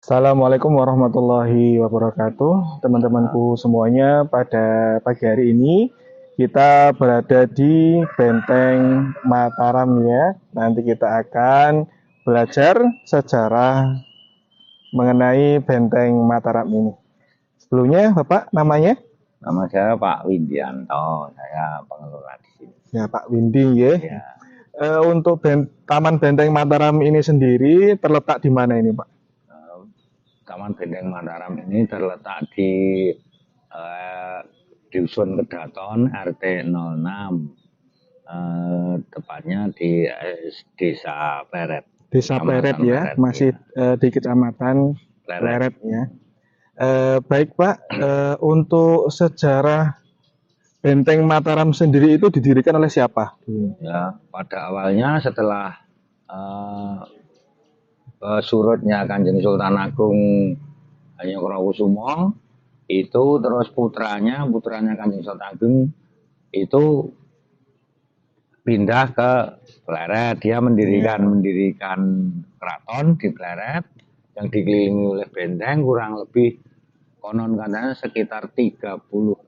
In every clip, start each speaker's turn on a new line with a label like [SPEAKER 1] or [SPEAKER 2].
[SPEAKER 1] Assalamualaikum warahmatullahi wabarakatuh, teman-temanku semuanya. Pada pagi hari ini kita berada di Benteng Mataram ya. Nanti kita akan belajar sejarah mengenai Benteng Mataram ini. Sebelumnya, Bapak namanya?
[SPEAKER 2] Nama saya Pak Windianto, saya pengelola di sini.
[SPEAKER 1] Ya, Pak Windy ya.
[SPEAKER 2] Ya,
[SPEAKER 1] Untuk Taman Benteng Mataram ini sendiri terletak di mana ini, Pak?
[SPEAKER 2] Taman Benteng Mataram ini terletak di Dusun Kedaton RT 06, tepatnya di Desa Pleret.
[SPEAKER 1] Desa Pleret ya,
[SPEAKER 2] Pleret,
[SPEAKER 1] masih
[SPEAKER 2] ya.
[SPEAKER 1] di Kecamatan Pleret ya. Baik Pak, untuk sejarah Benteng Mataram sendiri itu didirikan oleh siapa?
[SPEAKER 2] Ya, pada awalnya setelah eh, surutnya Kanjeng Sultan Agung Hanyokrokusumo, itu terus putranya Kanjeng Sultan Agung itu pindah ke Pleret. Dia mendirikan keraton di Pleret yang dikelilingi oleh benteng, kurang lebih konon katanya sekitar 36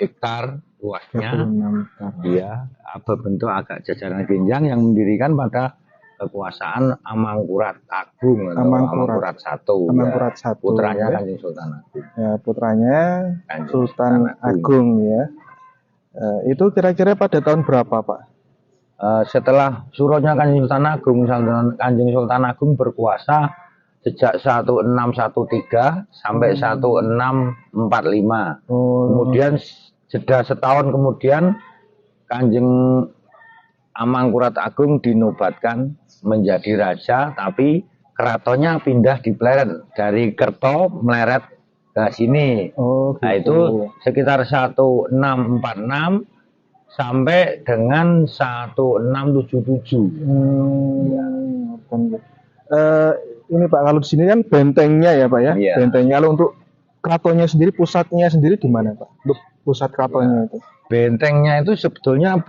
[SPEAKER 2] hektar luasnya.
[SPEAKER 1] 36 hektar.
[SPEAKER 2] Dia berbentuk agak jajaran genjang yang mendirikan pada kekuasaan Amangkurat Agung atau Amangkurat I.
[SPEAKER 1] Amangkurat I,
[SPEAKER 2] putranya
[SPEAKER 1] ya.
[SPEAKER 2] Kanjeng Sultan Agung.
[SPEAKER 1] Ya, putranya
[SPEAKER 2] Kanjeng
[SPEAKER 1] Sultan Agung ya. Itu kira-kira pada tahun berapa Pak?
[SPEAKER 2] Setelah surutnya Kanjeng Sultan Agung berkuasa sejak 1613 sampai 1645. Kemudian jeda setahun kemudian Kanjeng Amangkurat Agung dinobatkan menjadi raja, tapi keratonnya pindah di Pleret, dari Kerto Mleret ke sini.
[SPEAKER 1] Gitu.
[SPEAKER 2] Nah, itu sekitar 1646 sampai dengan 1677.
[SPEAKER 1] Ya. Ini Pak, kalau di sini kan bentengnya ya Pak ya.
[SPEAKER 2] Iya.
[SPEAKER 1] Bentengnya. Lalu untuk keratonnya sendiri, pusatnya sendiri di mana Pak? Untuk pusat keratonnya itu.
[SPEAKER 2] Bentengnya itu sebetulnya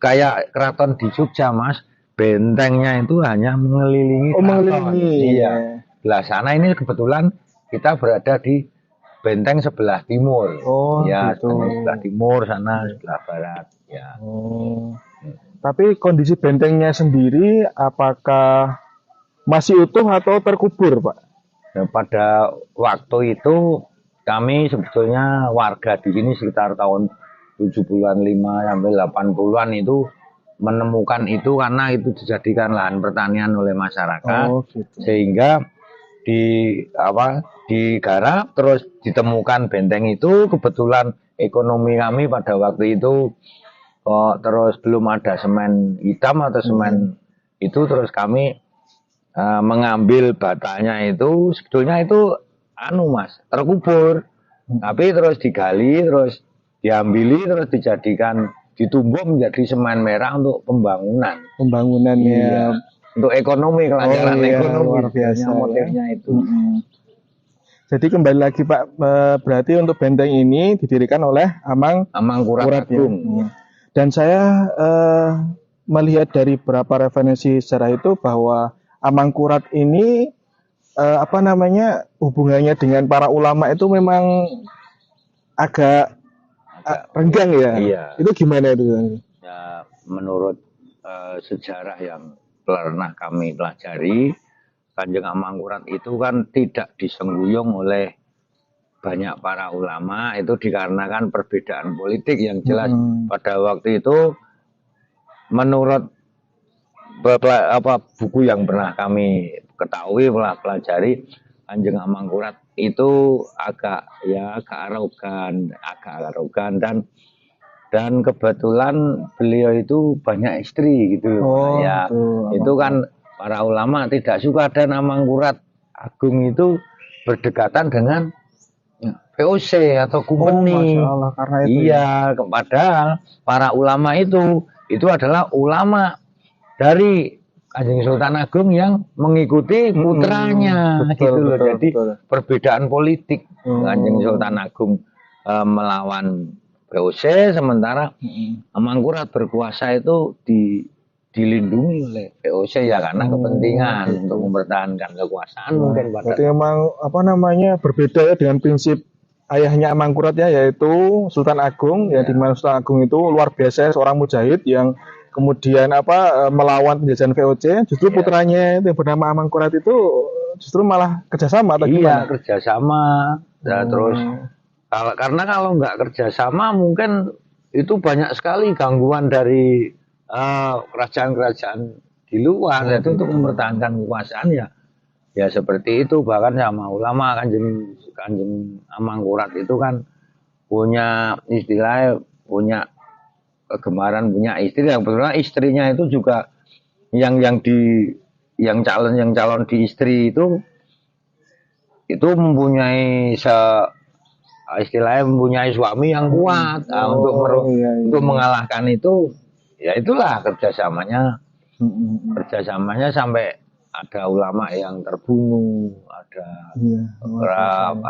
[SPEAKER 2] kayak keraton di Jogja, Mas. Bentengnya itu hanya mengelilingi keraton.
[SPEAKER 1] Mengelilingi.
[SPEAKER 2] Iya. Belah sana ini kebetulan kita berada di benteng sebelah timur. Ya,
[SPEAKER 1] gitu.
[SPEAKER 2] Sebelah timur sana, sebelah barat. Ya.
[SPEAKER 1] Tapi kondisi bentengnya sendiri apakah masih utuh atau terkubur, Pak?
[SPEAKER 2] Nah, pada waktu itu kami sebetulnya warga di sini sekitar tahun 70-an 5 sampai 80-an itu menemukan itu karena itu dijadikan lahan pertanian oleh masyarakat.
[SPEAKER 1] Gitu.
[SPEAKER 2] Sehingga digarap terus ditemukan benteng itu. Kebetulan ekonomi kami pada waktu itu terus belum ada semen hitam atau semen itu, terus kami mengambil batanya itu. Sebetulnya itu Mas, terkubur, tapi terus digali, terus diambili, terus ditumbuk menjadi semen merah untuk pembangunan.
[SPEAKER 1] Ya.
[SPEAKER 2] Untuk ekonomi, kelancaran ekonomi.
[SPEAKER 1] Luar biasa
[SPEAKER 2] motifnya ya. Itu.
[SPEAKER 1] Jadi kembali lagi Pak, berarti untuk benteng ini didirikan oleh
[SPEAKER 2] Amangkurat Agung.
[SPEAKER 1] Ya. Dan saya melihat dari beberapa referensi sejarah itu bahwa Amangkurat ini hubungannya dengan para ulama itu memang agak renggang ya.
[SPEAKER 2] Iya.
[SPEAKER 1] Itu gimana itu?
[SPEAKER 2] Ya, menurut sejarah yang pernah kami pelajari, Kanjeng Amangkurat itu kan tidak disengguyung oleh banyak para ulama. Itu dikarenakan perbedaan politik yang jelas. Pada waktu itu menurut buku yang pernah kami ketahui, pelajari, Kanjeng Amangkurat itu agak arogan dan kebetulan beliau itu banyak istri gitu loh. Itu kan para ulama tidak suka, dan Amangkurat Agung itu berdekatan dengan VOC atau Kumpeni.
[SPEAKER 1] Karena itu.
[SPEAKER 2] Iya, padahal para ulama itu adalah ulama dari Kanjeng Sultan Agung yang mengikuti putranya, Jadi perbedaan politik. Kanjeng Sultan Agung melawan VOC, sementara Amangkurat berkuasa itu di dilindungi oleh VOC ya karena kepentingan
[SPEAKER 1] gitu.
[SPEAKER 2] untuk mempertahankan kekuasaan mungkin pada
[SPEAKER 1] Berarti memang apa namanya berbeda ya dengan prinsip ayahnya Amangkurat ya, yaitu Sultan Agung ya, di mana Sultan Agung itu luar biasa seorang mujahid yang kemudian melawan penjajahan VOC. Justru putranya itu yang bernama Amangkurat itu justru malah kerjasama atau
[SPEAKER 2] iya
[SPEAKER 1] gimana?
[SPEAKER 2] kerjasama. Nah, terus kalau nggak kerjasama mungkin itu banyak sekali gangguan dari kerajaan-kerajaan di luar yaitu untuk mempertahankan kekuasaan ya seperti itu. Bahkan sama ulama kanjeng kanjeng Amangkurat itu kan punya istilahnya punya kegemaran punya istri yang benar istrinya itu juga yang calon di istri itu mempunyai istilahnya mempunyai suami yang kuat. Nah, untuk mengalahkan itu ya itulah kerjasamanya sampai ada ulama yang terbunuh, ada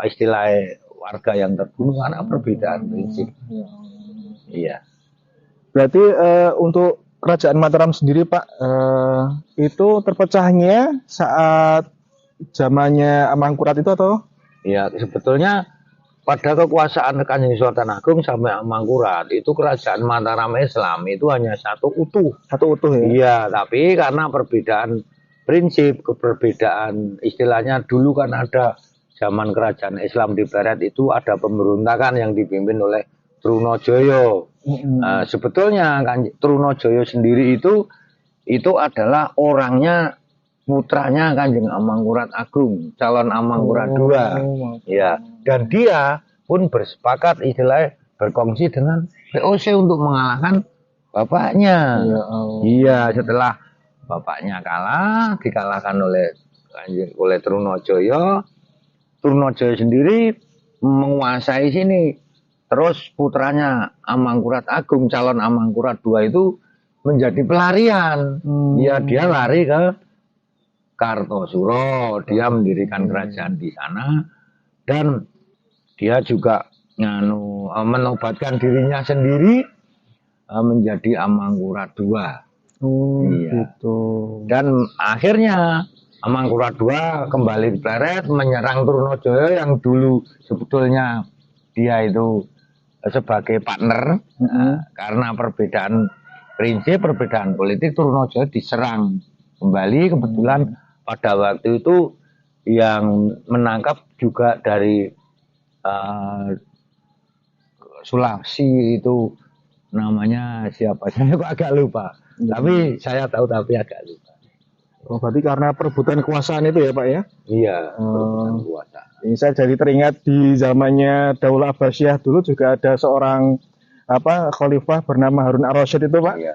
[SPEAKER 2] istilahnya warga yang terbunuh karena perbedaan prinsip. Iya.
[SPEAKER 1] Berarti untuk Kerajaan Mataram sendiri Pak, itu terpecahnya saat zamannya Amangkurat itu atau?
[SPEAKER 2] Ya sebetulnya pada kekuasaan Kanjeng Sultan Agung sampai Amangkurat itu kerajaan Mataram Islam itu hanya satu utuh
[SPEAKER 1] ya?
[SPEAKER 2] Iya, tapi karena perbedaan prinsip, perbedaan istilahnya dulu kan ada zaman kerajaan Islam di Barat itu ada pemberontakan yang dipimpin oleh Trunojoyo. Sebetulnya kan Trunojoyo sendiri itu adalah orangnya putranya Kanjeng Amangkurat Agung, calon Amangkurat II. Ya, dan dia pun bersepakat istilahnya berkongsi dengan VOC untuk mengalahkan bapaknya. Iya, setelah bapaknya kalah, dikalahkan oleh Trunojoyo. Trunojoyo sendiri menguasai sini. Terus putranya Amangkurat Agung, calon Amangkurat II itu menjadi pelarian. Ya, dia lari ke Kartosuro, dia mendirikan kerajaan di sana dan dia juga menobatkan dirinya sendiri menjadi Amangkurat II.
[SPEAKER 1] Gitu.
[SPEAKER 2] Dan akhirnya Amangkurat II kembali di Pleret menyerang Trunojoyo yang dulu sebetulnya dia itu sebagai partner. Karena perbedaan prinsip, perbedaan politik, Trunojoyo diserang kembali. Kebetulan pada waktu itu yang menangkap juga dari Sulawesi itu namanya siapa? Saya kok agak lupa. Tapi saya tahu tapi agak lupa.
[SPEAKER 1] Oh, berarti karena perebutan kekuasaan itu ya Pak ya?
[SPEAKER 2] Iya, perebutan kekuasaan.
[SPEAKER 1] Ini saya jadi teringat di zamannya Daulah Abbasiyah dulu juga ada seorang khalifah bernama Harun ar-Rasyid itu Pak.
[SPEAKER 2] Iya.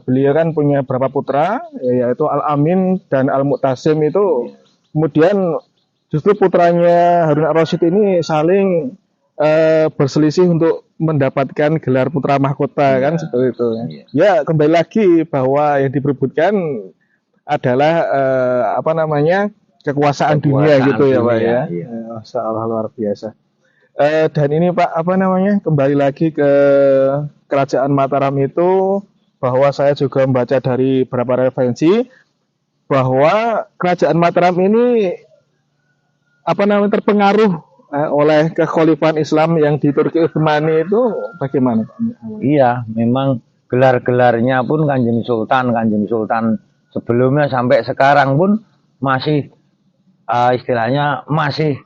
[SPEAKER 1] Beliau kan punya berapa putra, yaitu Al-Amin dan Al-Mu'tasim itu. Kemudian justru putranya Harun ar-Rasyid ini saling berselisih untuk mendapatkan gelar putra mahkota kan seperti itu. Ya kembali lagi bahwa yang diperebutkan adalah kekuasaan dunia gitu ya Pak ya. Masya Allah luar biasa. Dan ini Pak kembali lagi ke Kerajaan Mataram itu, bahwa saya juga membaca dari beberapa referensi bahwa Kerajaan Mataram ini terpengaruh oleh kekhalifahan Islam yang di Turki Utsmani itu bagaimana Pak?
[SPEAKER 2] Iya, memang gelar-gelarnya pun Kanjeng Sultan sebelumnya sampai sekarang pun masih istilahnya masih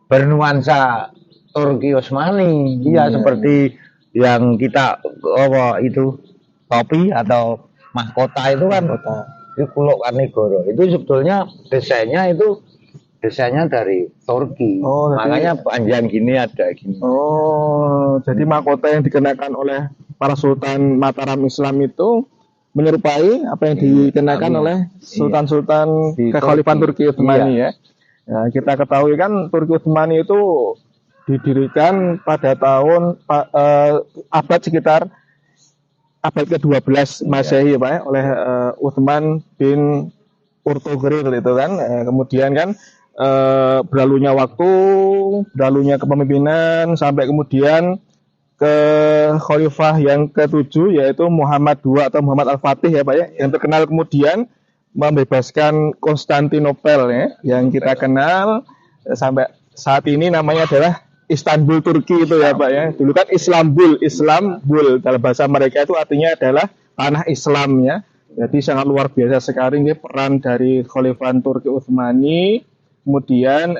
[SPEAKER 2] bernuansa Turki Utsmani. Iya, seperti yang kita itu topi atau mahkota itu kan itu Kuluk Karnegoro. Itu sebetulnya desainnya dari Turki. Makanya panjang gini ada gini.
[SPEAKER 1] Jadi mahkota yang dikenakan oleh para sultan Mataram Islam itu menyerupai apa yang dikenakan oleh sultan-sultan kekhalifahan Turki Utsmani ya. Nah, kita ketahui kan Turki Utsmani itu didirikan pada tahun abad sekitar abad ke-12 Masehi Pak ya, oleh Utsman bin Urtughril itu kan. Kemudian kan berlalunya waktu, berlalunya kepemimpinan sampai kemudian ke khalifah yang ke-7 yaitu Muhammad II atau Muhammad Al-Fatih ya Pak ya, yang terkenal kemudian membebaskan Konstantinopel ya, yang kita kenal sampai saat ini namanya adalah Istanbul Turki itu ya Pak ya. Dulu kan Islambul dalam bahasa mereka itu artinya adalah tanah Islam ya. Jadi sangat luar biasa sekali ini peran dari Khalifah Turki Utsmani, kemudian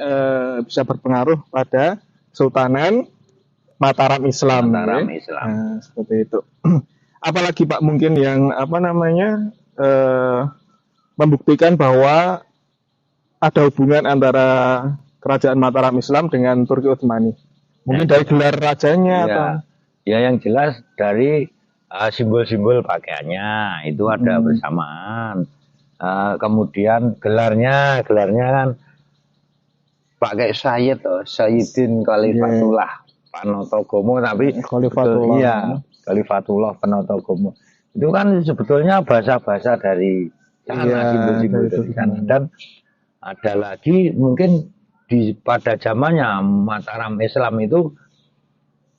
[SPEAKER 1] bisa berpengaruh pada Sultanan Mataram Islam.
[SPEAKER 2] Mataram
[SPEAKER 1] ya.
[SPEAKER 2] Islam.
[SPEAKER 1] Nah, seperti itu. Apalagi Pak mungkin yang membuktikan bahwa ada hubungan antara kerajaan Mataram Islam dengan Turki Utsmani. Mungkin dari gelar rajanya atau
[SPEAKER 2] ya yang jelas dari simbol-simbol pakaiannya itu ada bersamaan. Kemudian gelarnya kan pakai Sayyidin Khalifatullah Panotogomo, tapi
[SPEAKER 1] Khalifatullah.
[SPEAKER 2] Iya, Khalifatullah Panotogomo. Itu kan sebetulnya bahasa-bahasa dari sana, simbol-simbol dari sana. Dan ada lagi mungkin pada zamannya Mataram Islam itu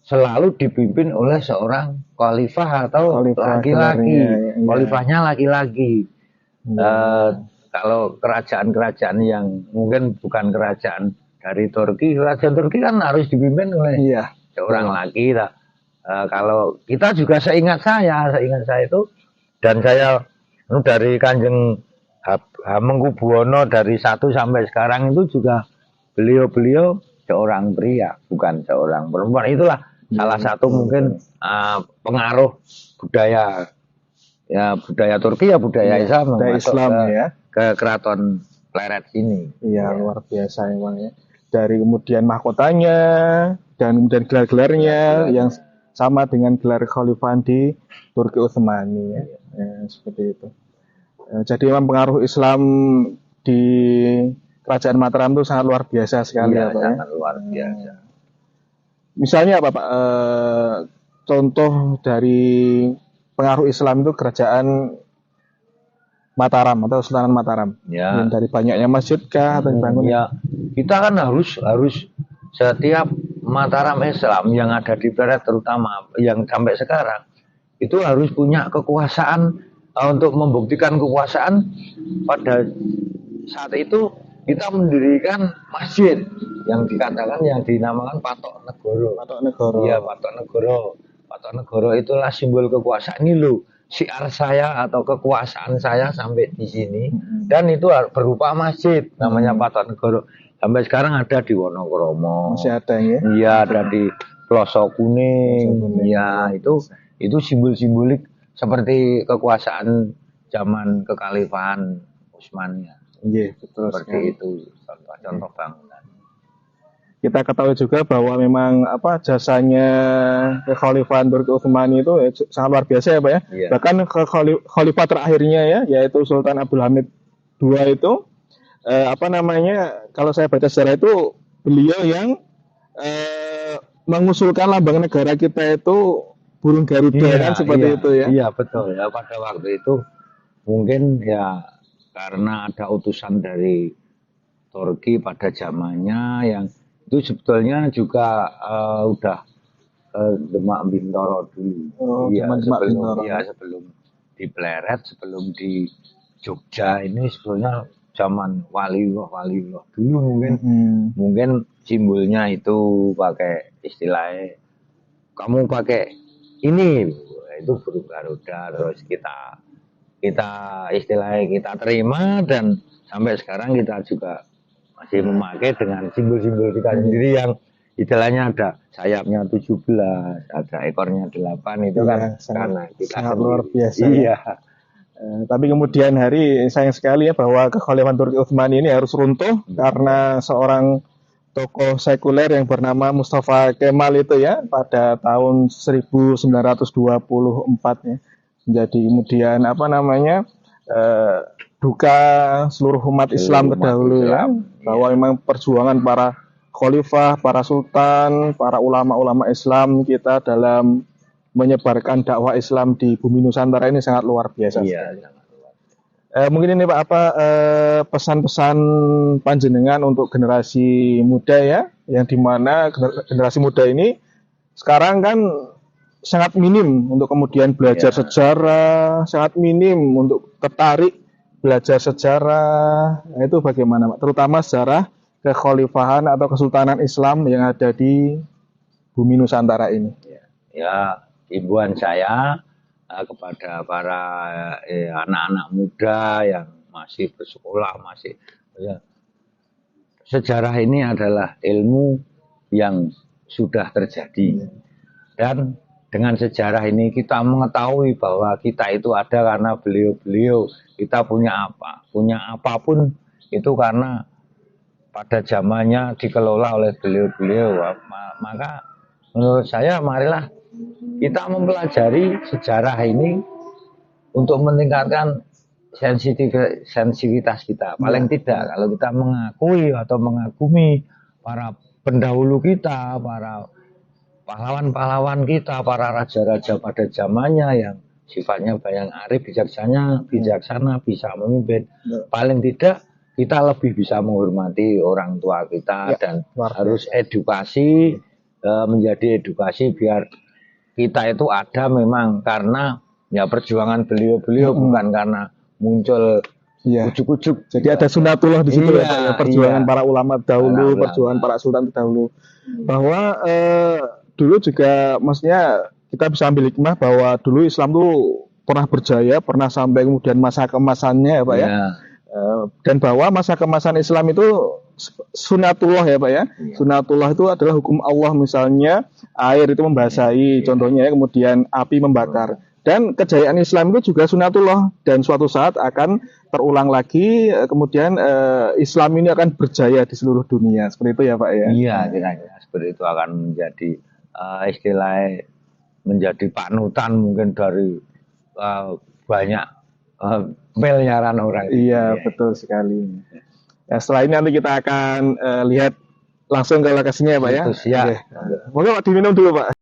[SPEAKER 2] selalu dipimpin oleh seorang khalifah atau laki-laki. Khalifahnya laki-laki. Kalau kerajaan-kerajaan yang mungkin bukan kerajaan dari Turki, kerajaan Turki kan harus dipimpin oleh seorang laki. Kalau kita juga seingat saya itu, dan saya dari Kanjeng Hamengkubuwono dari 1 sampai sekarang itu juga beliau seorang pria, bukan seorang perempuan. Itulah salah satu mungkin pengaruh budaya Turki budaya Islam ke Keraton Pleret ini.
[SPEAKER 1] Iya, luar biasa emang ya. Dari kemudian mahkotanya dan kemudian gelar-gelarnya yang sama dengan gelar Khalifah di Turki Utsmani ya. Seperti itu. Jadi memang pengaruh Islam di Kerajaan Mataram itu sangat luar biasa sekali ya Pak.
[SPEAKER 2] Sangat luar biasa.
[SPEAKER 1] Misalnya apa Pak? Contoh dari pengaruh Islam itu Kerajaan Mataram atau Sultanan Mataram.
[SPEAKER 2] Ya.
[SPEAKER 1] Dari banyaknya masjid kah atau dibangun?
[SPEAKER 2] Ya, kita kan harus setiap Mataram Islam yang ada di Pleret terutama yang sampai sekarang itu harus punya kekuasaan untuk membuktikan kekuasaan. Pada saat itu kita mendirikan masjid yang dikatakan yang dinamakan Patok Negoro. Iya, Patok Negoro. Patok Negoro itulah simbol kekuasaan. Ini loh syiar saya atau kekuasaan saya sampai di sini, dan itu berupa masjid namanya Patok Negoro. Sampai sekarang ada di Wonokromo.
[SPEAKER 1] Masih ada ya?
[SPEAKER 2] Iya, ada di Pelosok Kuning. Iya, itu simbol-simbolik seperti kekuasaan zaman kekhalifahan Utsmaniyah.
[SPEAKER 1] Iya, betul.
[SPEAKER 2] Seperti itu contoh bangunan.
[SPEAKER 1] Kita ketahui juga bahwa memang jasanya kekhalifahan Turki Utsmani itu sangat luar biasa ya Pak ya.
[SPEAKER 2] Iya.
[SPEAKER 1] Bahkan khalifah terakhirnya ya, yaitu Sultan Abdul Hamid II itu kalau saya baca sejarah itu beliau yang mengusulkan lambang negara kita itu burung Garuda kan seperti itu ya.
[SPEAKER 2] Iya, betul ya. Pada waktu itu mungkin ya karena ada utusan dari Turki pada zamannya yang itu sebetulnya juga udah Demak Bintoro dulu. Sebelum di Pleret, sebelum di Jogja ini sebetulnya zaman waliullah dulu mungkin simbolnya itu pakai istilahnya kamu pakai ini itu burung Garuda, terus kita istilahnya kita terima, dan sampai sekarang kita juga masih memakai dengan simbol-simbol kita sendiri yang istilahnya ada sayapnya 17, ada ekornya 8 itu kan karena kita
[SPEAKER 1] sangat luar biasa.
[SPEAKER 2] Iya.
[SPEAKER 1] Tapi kemudian hari sayang sekali ya bahwa kekhalifahan Turki Utsmani ini harus runtuh karena seorang tokoh sekuler yang bernama Mustafa Kemal itu ya pada tahun 1924 ya. Jadi kemudian duka seluruh umat Islam terdahulu ya, bahwa memang perjuangan para khalifah, para sultan, para ulama-ulama Islam kita dalam menyebarkan dakwah Islam di bumi Nusantara ini sangat luar biasa.
[SPEAKER 2] Iya.
[SPEAKER 1] Mungkin ini Pak pesan-pesan panjenengan untuk generasi muda ya, yang dimana generasi muda ini sekarang kan sangat minim untuk kemudian belajar sejarah, sangat minim untuk tertarik belajar sejarah. Nah, itu bagaimana, Pak? Terutama sejarah kekhalifahan atau kesultanan Islam yang ada di bumi Nusantara ini.
[SPEAKER 2] Ya, himbauan saya kepada para anak-anak muda yang masih bersekolah, ya, sejarah ini adalah ilmu yang sudah terjadi, dan dengan sejarah ini kita mengetahui bahwa kita itu ada karena beliau-beliau. Kita punya apapun itu karena pada zamannya dikelola oleh beliau-beliau. Maka menurut saya marilah kita mempelajari sejarah ini untuk meningkatkan sensitivitas kita. Paling tidak kalau kita mengakui atau mengagumi para pendahulu kita, para pahlawan-pahlawan kita, para raja-raja pada zamannya yang sifatnya bayang arif, bijaksana, bisa memimpin. Paling tidak kita lebih bisa menghormati orang tua kita, dan harus edukasi, menjadi edukasi biar kita itu ada memang karena ya perjuangan beliau-beliau, bukan karena muncul ujuk-ujuk.
[SPEAKER 1] Jadi ada sunatullah di situ ya, Pak, ya, perjuangan para ulama dahulu, perjuangan para sultan dahulu. Bahwa dulu juga maksudnya kita bisa ambil hikmah bahwa dulu Islam tuh pernah berjaya, pernah sampai kemudian masa kemasannya ya, Pak ya. Dan bahwa masa kemasan Islam itu sunatullah ya, Pak ya. Sunatullah itu adalah hukum Allah, misalnya air itu membasahi, contohnya ya, kemudian api membakar. Dan kejayaan Islam itu juga sunatullah, dan suatu saat akan terulang lagi, kemudian Islam ini akan berjaya di seluruh dunia. Seperti itu ya, Pak ya.
[SPEAKER 2] Iya, kira-kira seperti itu akan menjadi istilahnya menjadi panutan mungkin dari banyak miliaran orang.
[SPEAKER 1] Iya, betul sekali. Ya, setelah ini nanti kita akan lihat langsung ke lokasinya ya, Pak ya.
[SPEAKER 2] Ya.
[SPEAKER 1] Oke, Pak, diminum dulu, Pak.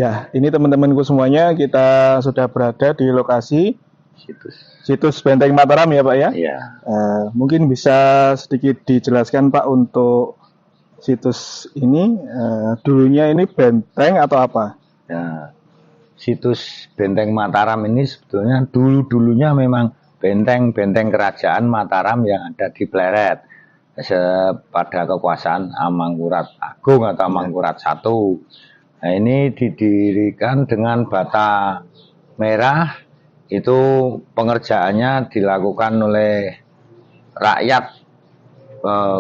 [SPEAKER 1] Ya, ini teman-temanku semuanya, kita sudah berada di lokasi situs Benteng Mataram ya, Pak ya.
[SPEAKER 2] Iya.
[SPEAKER 1] Mungkin bisa sedikit dijelaskan, Pak, untuk situs ini, dulunya ini benteng atau apa?
[SPEAKER 2] Ya, situs Benteng Mataram ini sebetulnya dulunya memang benteng kerajaan Mataram yang ada di Pleret pada kekuasaan Amangkurat Agung atau Amangkurat I. Nah, ini didirikan dengan bata merah. Itu pengerjaannya dilakukan oleh rakyat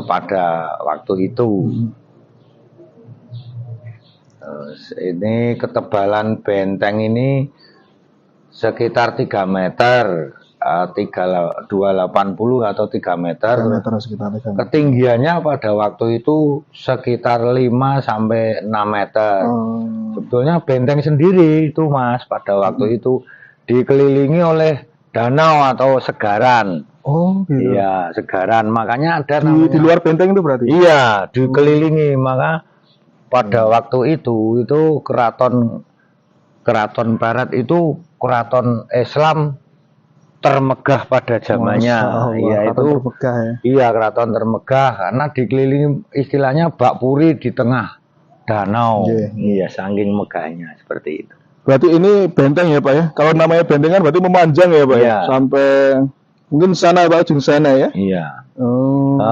[SPEAKER 2] pada waktu itu. Ini ketebalan benteng ini sekitar 3 meter, 280 atau 3 meter. Ketinggiannya pada waktu itu sekitar 5 sampai 6 meter. Sebetulnya benteng sendiri itu, Mas, pada waktu itu dikelilingi oleh danau atau segaran.
[SPEAKER 1] Oh, gitu.
[SPEAKER 2] Iya, segaran. Makanya ada
[SPEAKER 1] di luar benteng itu berarti?
[SPEAKER 2] Iya, dikelilingi. Maka pada waktu itu keraton Barat itu keraton Islam termegah pada zamannya. Iya, itu
[SPEAKER 1] termegah ya.
[SPEAKER 2] Iya, keraton termegah karena dikelilingi istilahnya bak puri di tengah danau. Iya, saking megahnya seperti itu.
[SPEAKER 1] Berarti ini benteng ya, Pak ya. Kalau namanya benteng kan berarti memanjang ya, Pak ya. Sampai mungkin sana, Pak, ujung sana ya.
[SPEAKER 2] Iya.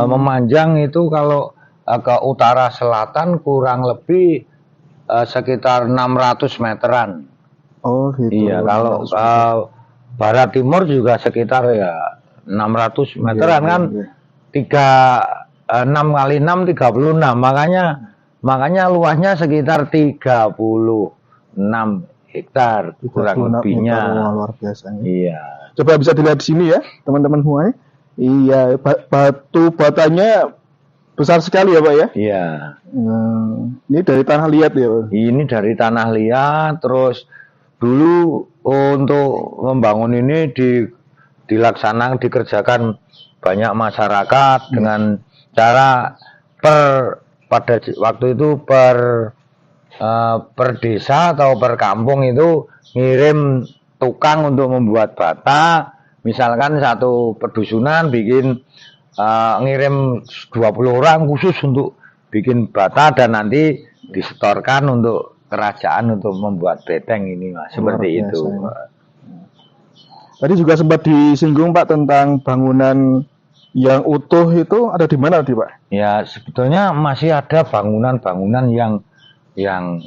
[SPEAKER 2] Memanjang itu kalau ke utara selatan kurang lebih sekitar 600 meteran.
[SPEAKER 1] Oh, gitu.
[SPEAKER 2] Iya, kalau barat timur juga sekitar ya 600 meteran kan, 6 kali 6 36, makanya luasnya sekitar 36 hektar kurang lebihnya.
[SPEAKER 1] Luar biasa.
[SPEAKER 2] Iya.
[SPEAKER 1] Coba bisa dilihat di sini ya, teman-teman semua. Iya, batu batanya besar sekali ya, Pak ya?
[SPEAKER 2] Iya.
[SPEAKER 1] Ini dari tanah liat ya, Pak?
[SPEAKER 2] Ini dari tanah liat, terus dulu untuk membangun ini dikerjakan banyak masyarakat dengan cara pada waktu itu per desa atau per kampung itu ngirim tukang untuk membuat bata. Misalkan satu pedusunan bikin ngirim 20 orang khusus untuk bikin bata dan nanti disetorkan untuk kerajaan untuk membuat beteng ini, Mas. Seperti itu.
[SPEAKER 1] Tadi juga sempat disinggung, Pak, tentang bangunan yang utuh itu ada di mana, Pak?
[SPEAKER 2] Ya, sebetulnya masih ada bangunan-bangunan yang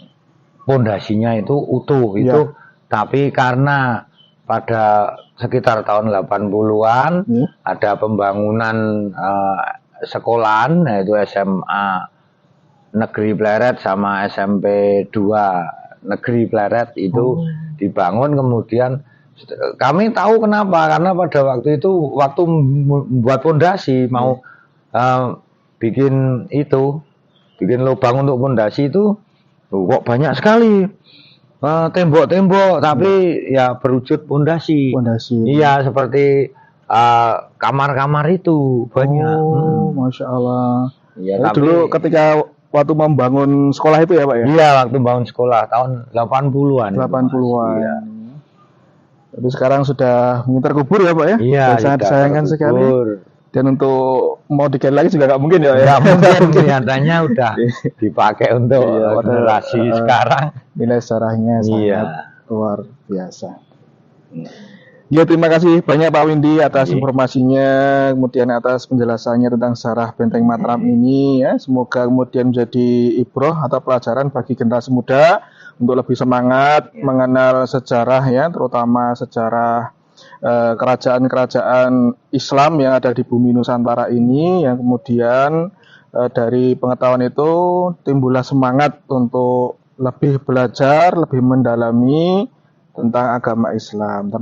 [SPEAKER 2] pondasinya itu utuh itu, tapi karena pada sekitar tahun 80-an ada pembangunan sekolahan, yaitu SMA Negeri Pleret sama SMP 2 Negeri Pleret itu dibangun. Kemudian kami tahu kenapa, karena pada waktu itu waktu membuat pondasi mau bikin lubang untuk pondasi itu kok banyak sekali tembok-tembok, tapi ya berwujud pondasi. Iya, seperti kamar-kamar itu banyak.
[SPEAKER 1] Masya Allah.
[SPEAKER 2] Ya,
[SPEAKER 1] dulu ketika waktu membangun sekolah itu ya, Pak ya?
[SPEAKER 2] Iya, waktu membangun sekolah tahun 80-an.
[SPEAKER 1] 80-an. Iya. Tapi sekarang sudah mungkin terkubur ya, Pak ya?
[SPEAKER 2] Iya,
[SPEAKER 1] sangat disayangkan sekali. Dan untuk mau digali lagi juga nggak mungkin ya?
[SPEAKER 2] Nggak mungkin, kelihatannya udah dipakai untuk generasi sekarang.
[SPEAKER 1] Nilai sejarahnya sangat luar biasa. Ya, terima kasih banyak Pak Windy atas informasinya, kemudian atas penjelasannya tentang sejarah Benteng Mataram ini ya. Semoga kemudian menjadi ibroh atau pelajaran bagi generasi muda untuk lebih semangat mengenal sejarah ya, terutama sejarah kerajaan-kerajaan Islam yang ada di bumi Nusantara ini, yang kemudian dari pengetahuan itu timbullah semangat untuk lebih belajar, lebih mendalami tentang agama Islam.